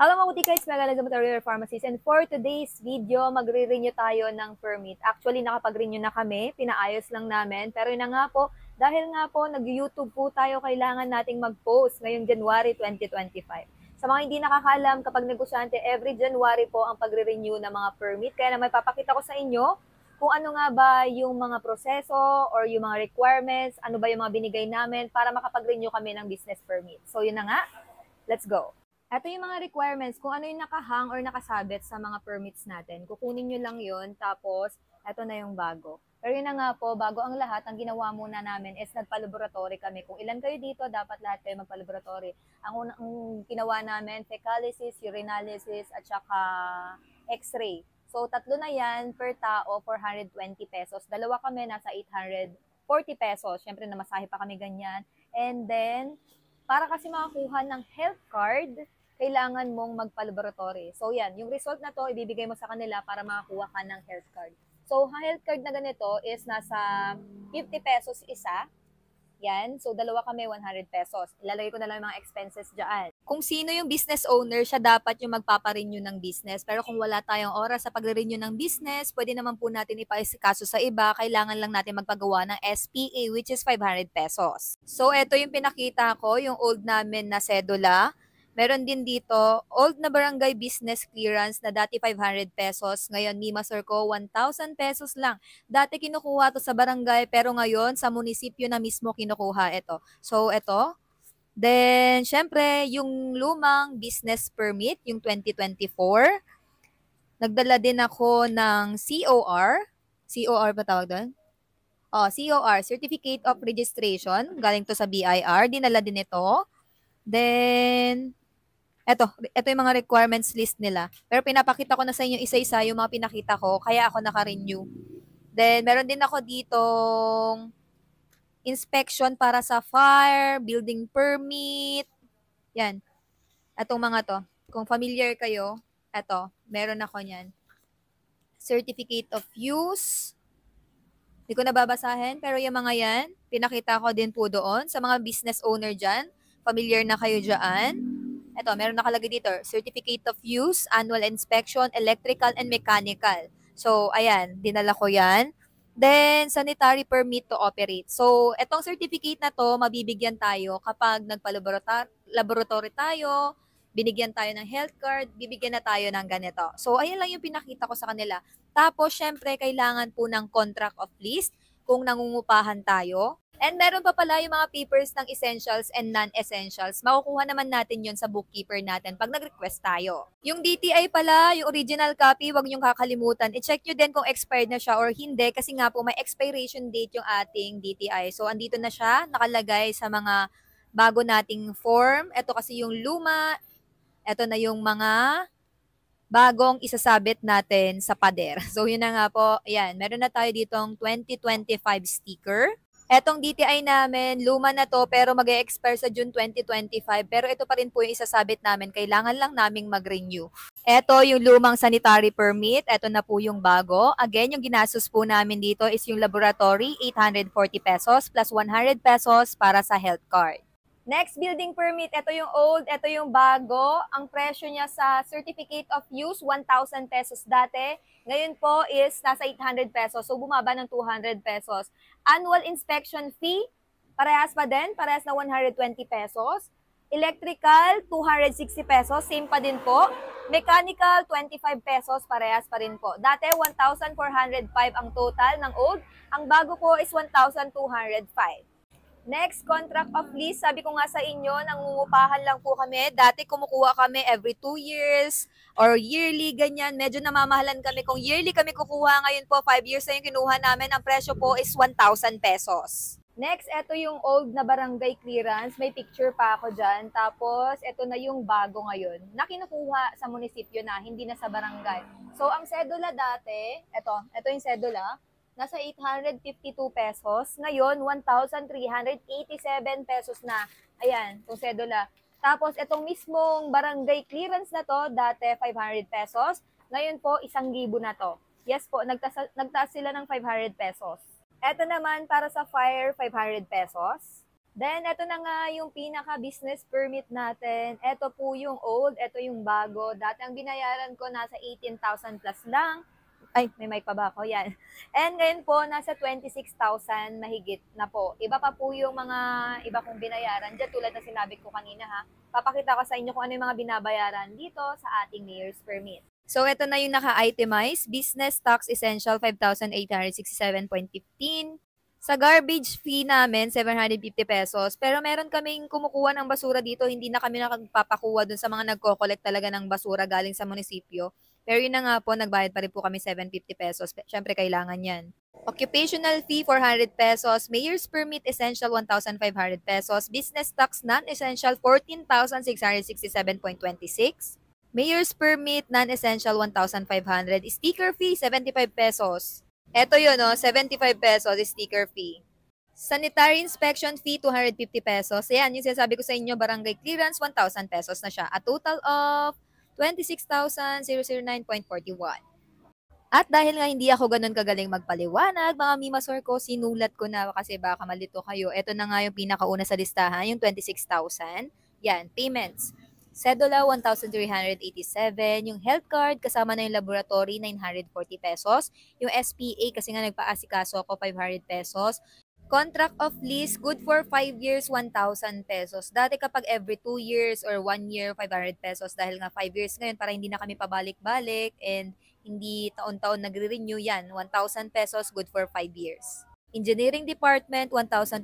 Hello mga kutikaits, Magalaga Material Pharmacist, and for today's video, magre-renew tayo ng permit. Actually, nakapag-renew na kami, pinaayos lang namin. Pero yun na nga po, dahil nga po nag-YouTube po tayo, kailangan nating mag-post ngayong January 2025. Sa mga hindi nakakalam, kapag negosyante, every January po ang pagre-renew ng mga permit. Kaya na may papakita ko sa inyo kung ano nga ba yung mga proseso or yung mga requirements, ano ba yung mga binigay namin para makapag-renew kami ng business permit. So yun na nga, let's go! Ito yung mga requirements, kung ano yung nakahang or nakasabit sa mga permits natin. Kukunin nyo lang yun, tapos ito na yung bago. Pero yun na nga po, bago ang lahat, ang ginawa muna namin is nagpa-laboratory kami. Kung ilan kayo dito, dapat lahat kayo magpa-laboratory. Ang ginawa namin, fecalysis, urinalysis, at saka x-ray. So, tatlo na yan per tao, 420 pesos. Dalawa kami, nasa 840 pesos. Siyempre, namasahe pa kami ganyan. And then, para kasi makakuha ng health card, kailangan mong magpa-laboratory. So yan, yung result na to, ibibigay mo sa kanila para makakuha ka ng health card. So, health card na ganito is nasa 50 pesos isa. Yan. So, dalawa kami, 100 pesos. Ilalagay ko na lang yung mga expenses dyan. Kung sino yung business owner, siya dapat yung magpaparenew ng business. Pero kung wala tayong oras sa pagre-renew ng business, pwede naman po natin ipaisikaso sa iba. Kailangan lang natin magpagawa ng SPA, which is 500 pesos. So, ito yung pinakita ko, yung old namin na sedula. Meron din dito, old na barangay business clearance na dati 500 pesos. Ngayon, Mima Surco, 1,000 pesos lang. Dati kinukuha to sa barangay, pero ngayon sa munisipyo na mismo kinukuha ito. So, ito. Then, syempre, yung lumang business permit, yung 2024. Nagdala din ako ng COR. COR ba tawag doon? COR, Certificate of Registration. Galing to sa BIR. Dinala din ito. Then, ito yung mga requirements list nila. Pero pinapakita ko na sa inyo isa-isa yung mga pinakita ko, kaya ako naka-renew. Then, meron din ako ditong inspection para sa fire, building permit. Yan. Itong mga to. Kung familiar kayo, meron ako niyan. Certificate of use. Hindi ko nababasahin, pero yung mga yan, pinakita ko din po doon sa mga business owner dyan. Familiar na kayo dyan. Ito, meron nakalagay dito, Certificate of Use, Annual Inspection, Electrical and Mechanical. So, ayan, dinala ko yan. Then, Sanitary Permit to Operate. So, itong certificate na to, mabibigyan tayo kapag nagpa-laboratory tayo, binigyan tayo ng health card, bibigyan na tayo ng ganito. So, ayan lang yung pinakita ko sa kanila. Tapos, syempre, kailangan po ng contract of lease kung nangungupahan tayo. And meron pa pala yung mga papers ng essentials and non-essentials. Makukuha naman natin yon sa bookkeeper natin pag nag-request tayo. Yung DTI pala, yung original copy, wag niyong kakalimutan. I-check nyo din kung expired na siya or hindi kasi nga po may expiration date yung ating DTI. So, andito na siya, nakalagay sa mga bago nating form. Ito kasi yung luma. Ito na yung mga bagong isasabit natin sa pader. So, yun na nga po. Ayan, meron na tayo ditong 2025 sticker. Etong DTI namin, luma na to pero mag-e-expire sa June 2025. Pero ito pa rin po yung isasabit namin. Kailangan lang naming mag-renew. Ito yung lumang sanitary permit. Ito na po yung bago. Again, yung ginastos po namin dito is yung laboratory, 840 pesos plus 100 pesos para sa health card. Next, building permit. Ito yung old, ito yung bago. Ang presyo niya sa Certificate of Use, 1,000 pesos dati. Ngayon po is nasa 800 pesos. So, bumaba ng 200 pesos. Annual inspection fee, parehas pa din. Parehas na 120 pesos. Electrical, 260 pesos. Same pa din po. Mechanical, 25 pesos. Parehas pa rin po. Dati, 1,405 ang total ng old. Ang bago po is 1,205. Next, contract of lease. Sabi ko nga sa inyo, nangungupahan lang po kami. Dati kumukuha kami every 2 years or yearly, ganyan. Medyo namamahalan kami. Kung yearly kami kukuha, ngayon po 5 years na yung kinuha namin. Ang presyo po is 1,000 pesos. Next, ito yung old na barangay clearance. May picture pa ako dyan. Tapos, ito na yung bago ngayon na kinukuha sa munisipyo na, hindi na sa barangay. So, ang sedula dati, ito yung sedula. Nasa 852 pesos. Ngayon, 1,387 pesos na. Ayan, itong sedula. Tapos, itong mismong barangay clearance na to, dati 500 pesos. Ngayon po, 1,000 na to. Yes po, nagtaas sila ng 500 pesos. Ito naman, para sa fire, 500 pesos. Then, eto na nga yung pinaka-business permit natin. Eto po yung old, eto yung bago. Dati ang binayaran ko nasa 18,000 plus lang. Ay, may mic pa ba ako? Yan. And ngayon po, nasa 26,000 mahigit na po. Iba pa po yung mga iba kong binayaran. Diyan, tulad na sinabi ko kanina ha. Papakita ko sa inyo kung ano yung mga binabayaran dito sa ating mayor's permit. So, ito na yung naka-itemize. Business Tax Essential, 5,867.15. Sa garbage fee namin, 750 pesos. Pero meron kaming kumukuha ng basura dito. Hindi na kami nakagpapakuha dun sa mga nagko-collect talaga ng basura galing sa munisipyo. Pero yun na nga po, nagbayad pa rin po kami 750 pesos. Siyempre, kailangan yan. Occupational fee, 400 pesos. Mayor's permit, essential, 1,500 pesos. Business tax, non-essential, 14,667.26. Mayor's permit, non-essential, 1,500. Sticker fee, 75 pesos. Eto yun, no? 75 pesos sticker fee. Sanitary inspection fee, 250 pesos. Ayan, yung sinasabi ko sa inyo, barangay clearance, 1,000 pesos na siya. A total of 26,009.41. At dahil nga hindi ako ganun kagaling magpaliwanag, mga mimasor ko, sinulat ko na kasi baka malito kayo. Ito na nga yung pinakauna sa listahan, yung 26,000. Yan, payments. Cedula, 1,387. Yung health card, kasama na yung laboratory, 940 pesos. Yung SPA, kasi nga nagpa-asikaso ako, 500 pesos. Contract of lease, good for 5 years, 1,000 pesos. Dati kapag every 2 years or 1 year, 500 pesos. Dahil nga 5 years ngayon, para hindi na kami pabalik-balik and hindi taon-taon nagre-renew yan. 1,000 pesos, good for 5 years. Engineering Department, 1,205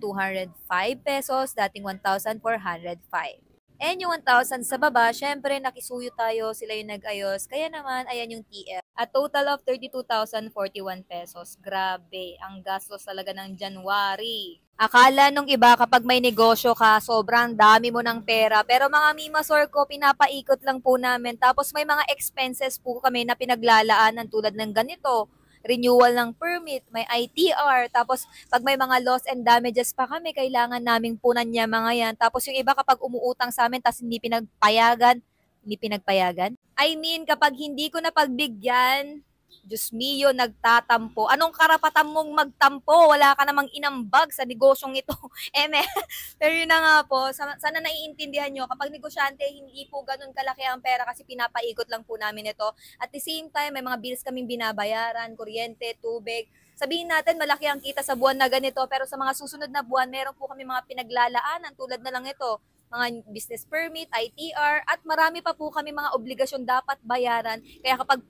pesos, dating 1,405. And yung 1,000 sa baba, syempre nakisuyo tayo, sila yung nag-ayos. Kaya naman, ayan yung TL. A total of 32,041 pesos. Grabe, ang gastos talaga ng January. Akala nung iba kapag may negosyo ka, sobrang dami mo ng pera. Pero mga mimasor ko, pinapaikot lang po namin. Tapos may mga expenses po kami na pinaglalaanan tulad ng ganito. Renewal ng permit, may ITR, tapos pag may mga loss and damages pa kami, kailangan naming punan niya mga yan. Tapos yung iba kapag umuutang sa amin, tapos hindi pinagpayagan. I mean, kapag hindi ko napagbigyan, Diyos mio, nagtatampo. Anong karapatan mong magtampo? Wala ka namang inambag sa negosyong ito. Eme. Pero yun na nga po, sana naiintindihan nyo, kapag negosyante, hindi po ganun kalaki ang pera kasi pinapaikot lang po namin ito. At the same time, may mga bills kaming binabayaran, kuryente, tubig. Sabihin natin, malaki ang kita sa buwan na ganito, pero sa mga susunod na buwan, meron po kami mga pinaglalaanan tulad na lang ito, mga business permit, ITR, at marami pa po kami mga obligasyon dapat bayaran. Kaya kapag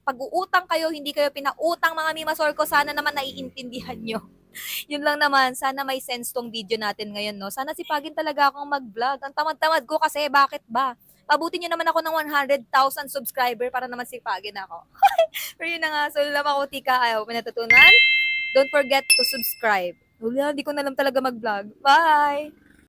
pag-uutang kayo, hindi kayo pinautang mga mimasor ko, sana naman naiintindihan nyo. Yun lang naman, sana may sense tong video natin ngayon, no? Sana sipagin talaga akong mag-vlog. Ang tamad-tamad ko kasi, bakit ba? Pabuti nyo naman ako ng 100,000 subscriber para naman sipagin ako. Pero yun na nga, so lang ako, tika, ayaw, pinatutunan. Don't forget to subscribe. Wala, hindi ko na lang talaga mag-vlog. Bye!